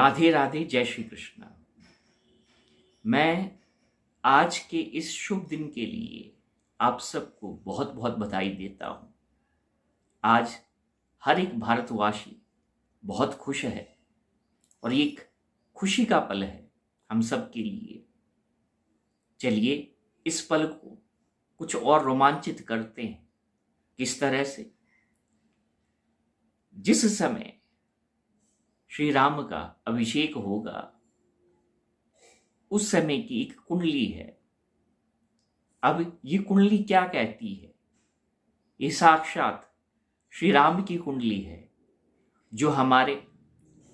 राधे राधे, जय श्री कृष्ण। मैं आज के इस शुभ दिन के लिए आप सबको बहुत बहुत बधाई देता हूँ। आज हर एक भारतवासी बहुत खुश है और ये एक खुशी का पल है हम सब के लिए। चलिए इस पल को कुछ और रोमांचित करते हैं। किस तरह से? जिस समय श्री राम का अभिषेक होगा उस समय की एक कुंडली है। अब ये कुंडली क्या कहती है? ये साक्षात श्री राम की कुंडली है जो हमारे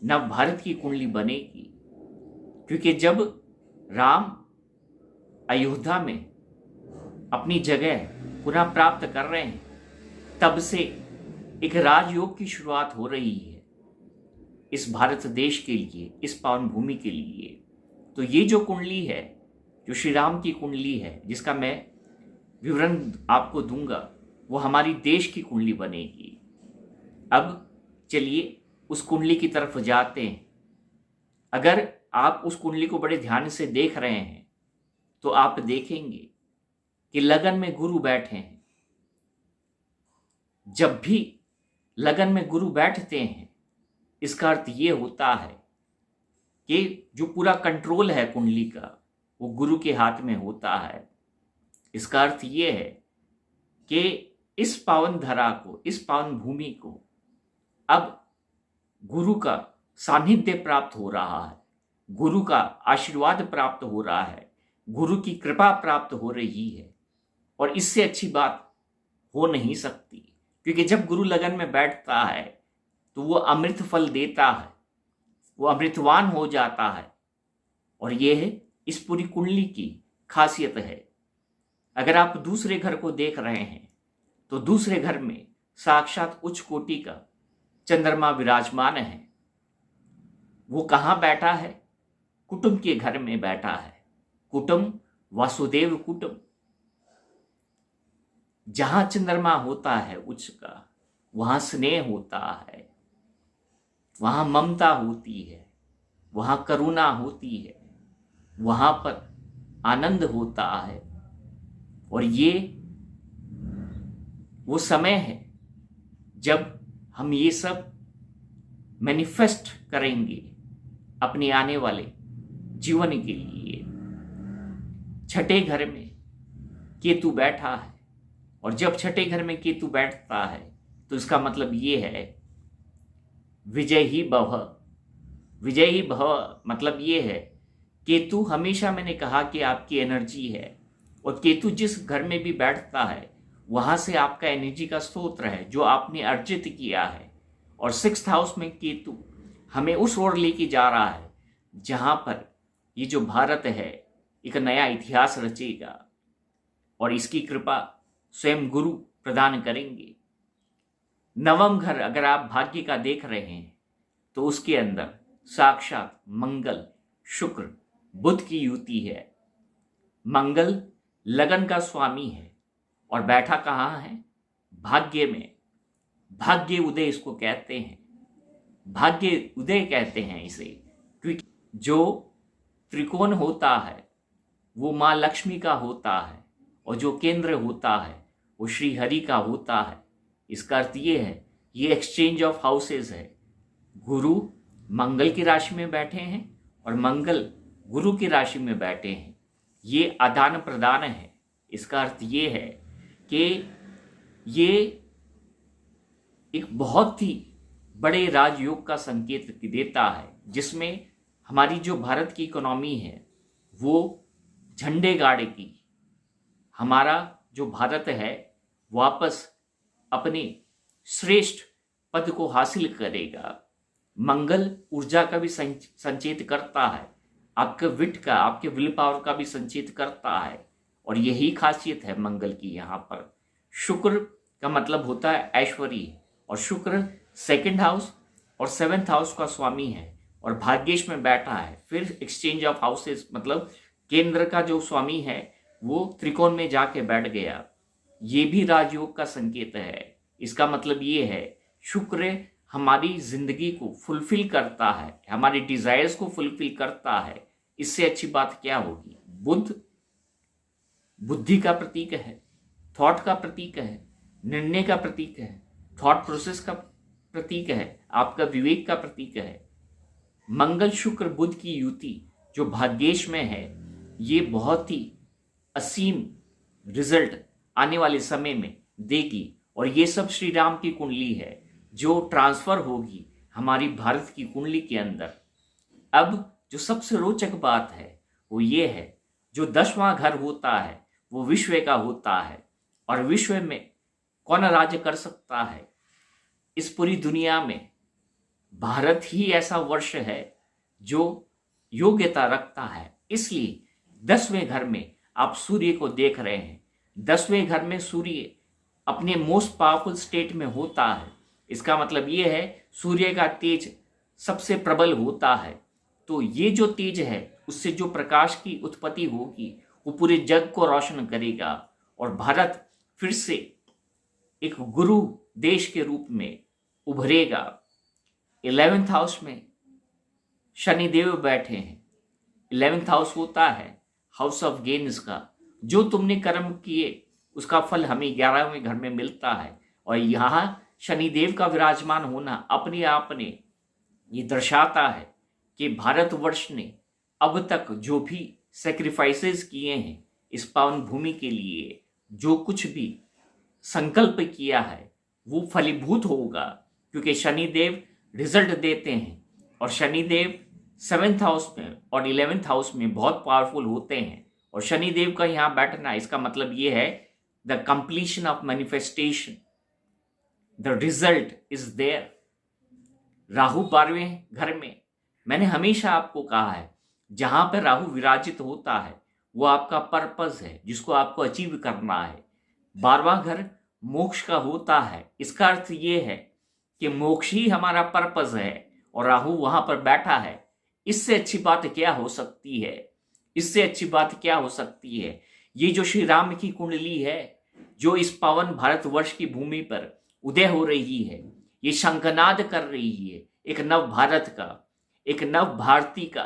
नव भारत की कुंडली बनेगी। क्योंकि जब राम अयोध्या में अपनी जगह पुनः प्राप्त कर रहे हैं तब से एक राजयोग की शुरुआत हो रही है इस भारत देश के लिए, इस पावन भूमि के लिए। तो ये जो कुंडली है, जो श्री राम की कुंडली है, जिसका मैं विवरण आपको दूंगा, वो हमारी देश की कुंडली बनेगी। अब चलिए उस कुंडली की तरफ जाते हैं। अगर आप उस कुंडली को बड़े ध्यान से देख रहे हैं तो आप देखेंगे कि लगन में गुरु बैठे हैं। जब भी लगन में गुरु बैठते हैं इसका अर्थ ये होता है कि जो पूरा कंट्रोल है कुंडली का वो गुरु के हाथ में होता है। इसका अर्थ ये है कि इस पावन धरा को, इस पावन भूमि को अब गुरु का सानिध्य प्राप्त हो रहा है, गुरु का आशीर्वाद प्राप्त हो रहा है, गुरु की कृपा प्राप्त हो रही है। और इससे अच्छी बात हो नहीं सकती, क्योंकि जब गुरु लगन में बैठता है तो वो अमृत फल देता है, वो अमृतवान हो जाता है। और ये है इस पूरी कुंडली की खासियत है। अगर आप दूसरे घर को देख रहे हैं तो दूसरे घर में साक्षात उच्च कोटि का चंद्रमा विराजमान है। वो कहाँ बैठा है? कुटुंब के घर में बैठा है। कुटुंब, वासुदेव कुटुंब। जहां चंद्रमा होता है उच्च का, वहां स्नेह होता है, वहां ममता होती है, वहां करुणा होती है, वहां पर आनंद होता है। और ये वो समय है जब हम ये सब मैनिफेस्ट करेंगे अपने आने वाले जीवन के लिए। छठे घर में केतु बैठा है और जब छठे घर में केतु बैठता है तो इसका मतलब ये है विजय ही भव। विजय ही भव मतलब ये है केतु हमेशा, मैंने कहा कि आपकी एनर्जी है और केतु जिस घर में भी बैठता है वहां से आपका एनर्जी का स्रोत है जो आपने अर्जित किया है। और 6th हाउस में केतु हमें उस ओर लेके जा रहा है जहां पर ये जो भारत है एक नया इतिहास रचेगा और इसकी कृपा स्वयं गुरु प्रदान करेंगे। नवम घर अगर आप भाग्य का देख रहे हैं तो उसके अंदर साक्षात मंगल, शुक्र, बुध की युति है। मंगल लगन का स्वामी है और बैठा कहाँ है? भाग्य में। भाग्य उदय इसको कहते हैं, भाग्य उदय कहते हैं इसे, क्योंकि जो त्रिकोण होता है वो माँ लक्ष्मी का होता है और जो केंद्र होता है वो श्री हरि का होता है। इसका अर्थ ये है, ये एक्सचेंज ऑफ हाउसेस है। गुरु मंगल की राशि में बैठे हैं और मंगल गुरु की राशि में बैठे हैं। ये आदान प्रदान है। इसका अर्थ ये है कि ये एक बहुत ही बड़े राजयोग का संकेत देता है जिसमें हमारी जो भारत की इकोनॉमी है वो झंडे गाड़ेगी। हमारा जो भारत है वापस अपने श्रेष्ठ पद को हासिल करेगा। मंगल ऊर्जा का भी संचेत करता है, आपके विट का, आपके विल पावर का भी संचेत करता है। और यही खासियत है मंगल की यहाँ पर। शुक्र का मतलब होता है ऐश्वर्य और शुक्र 2nd हाउस और 7th हाउस का स्वामी है और भाग्येश में बैठा है। फिर एक्सचेंज ऑफ हाउसेस मतलब केंद्र का जो स्वामी है वो त्रिकोण में जाके बैठ गया। ये भी राजयोग का संकेत है। इसका मतलब ये है शुक्र हमारी जिंदगी को फुलफिल करता है, हमारी डिजायर्स को फुलफिल करता है, इससे अच्छी बात क्या होगी। बुद्ध बुद्धि का प्रतीक है, थॉट का प्रतीक है, निर्णय का प्रतीक है, थॉट प्रोसेस का प्रतीक है, आपका विवेक का प्रतीक है। मंगल शुक्र बुध की युति जो भाग्येश में है, ये बहुत ही असीम रिजल्ट आने वाले समय में देगी। और ये सब श्री राम की कुंडली है जो ट्रांसफर होगी हमारी भारत की कुंडली के अंदर। अब जो सबसे रोचक बात है वो ये है, जो 10वां घर होता है वो विश्व का होता है, और विश्व में कौन राज्य कर सकता है इस पूरी दुनिया में। भारत ही ऐसा वर्ष है जो योग्यता रखता है। इसलिए 10वें घर में आप सूर्य को देख रहे हैं। 10वें घर में सूर्य अपने मोस्ट पावरफुल स्टेट में होता है। इसका मतलब ये है सूर्य का तेज सबसे प्रबल होता है। तो ये जो तेज है उससे जो प्रकाश की उत्पत्ति होगी वो पूरे जग को रोशन करेगा, और भारत फिर से एक गुरु देश के रूप में उभरेगा। 11th हाउस में शनिदेव बैठे हैं। 11th हाउस होता है हाउस ऑफ गेन्स का। जो तुमने कर्म किए उसका फल हमें 11वें घर में मिलता है, और यहाँ शनिदेव का विराजमान होना अपने आप ने ये दर्शाता है कि भारतवर्ष ने अब तक जो भी सेक्रीफाइसेस किए हैं इस पावन भूमि के लिए, जो कुछ भी संकल्प किया है वो फलीभूत होगा, क्योंकि शनिदेव रिजल्ट देते हैं। और शनिदेव 7th हाउस में और 11th हाउस में बहुत पावरफुल होते हैं। और शनिदेव का यहाँ बैठना इसका मतलब ये है the completion of manifestation, the result is there. Rahu 12वें घर में, मैंने हमेशा आपको कहा है जहां पर राहु विराजित होता है वो आपका पर्पस है जिसको आपको अचीव करना है। 12वां घर मोक्ष का होता है। इसका अर्थ ये है कि मोक्ष ही हमारा पर्पस है, और राहु वहां पर बैठा है। इससे अच्छी बात क्या हो सकती है, इससे अच्छी बात क्या हो सकती है। ये जो श्री राम की कुंडली है जो इस पावन भारतवर्ष की भूमि पर उदय हो रही है, ये शंखनाद कर रही है एक नव भारत का, एक नव भारती का।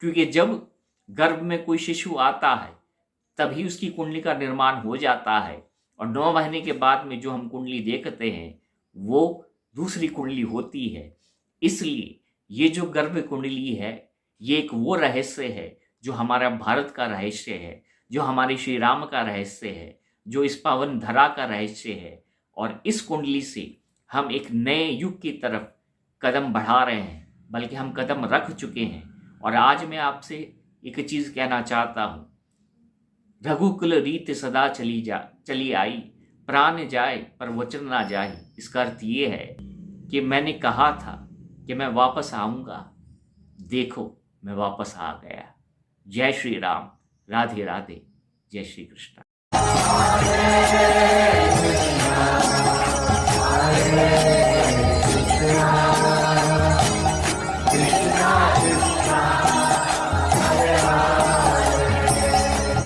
क्योंकि जब गर्भ में कोई शिशु आता है तभी उसकी कुंडली का निर्माण हो जाता है, और 9 महीने के बाद में जो हम कुंडली देखते हैं वो दूसरी कुंडली होती है। इसलिए ये जो गर्भ कुंडली है ये एक वो रहस्य है जो हमारा भारत का रहस्य है, जो हमारे श्री राम का रहस्य है, जो इस पावन धरा का रहस्य है। और इस कुंडली से हम एक नए युग की तरफ कदम बढ़ा रहे हैं, बल्कि हम कदम रख चुके हैं। और आज मैं आपसे एक चीज कहना चाहता हूं, रघुकुल रीत सदा चली आई, प्राण जाए पर वचन ना जाए। इसका अर्थ ये है कि मैंने कहा था कि मैं वापस आऊंगा, देखो मैं वापस आ गया। जय श्री राम, राधे राधे, जय श्री कृष्ण।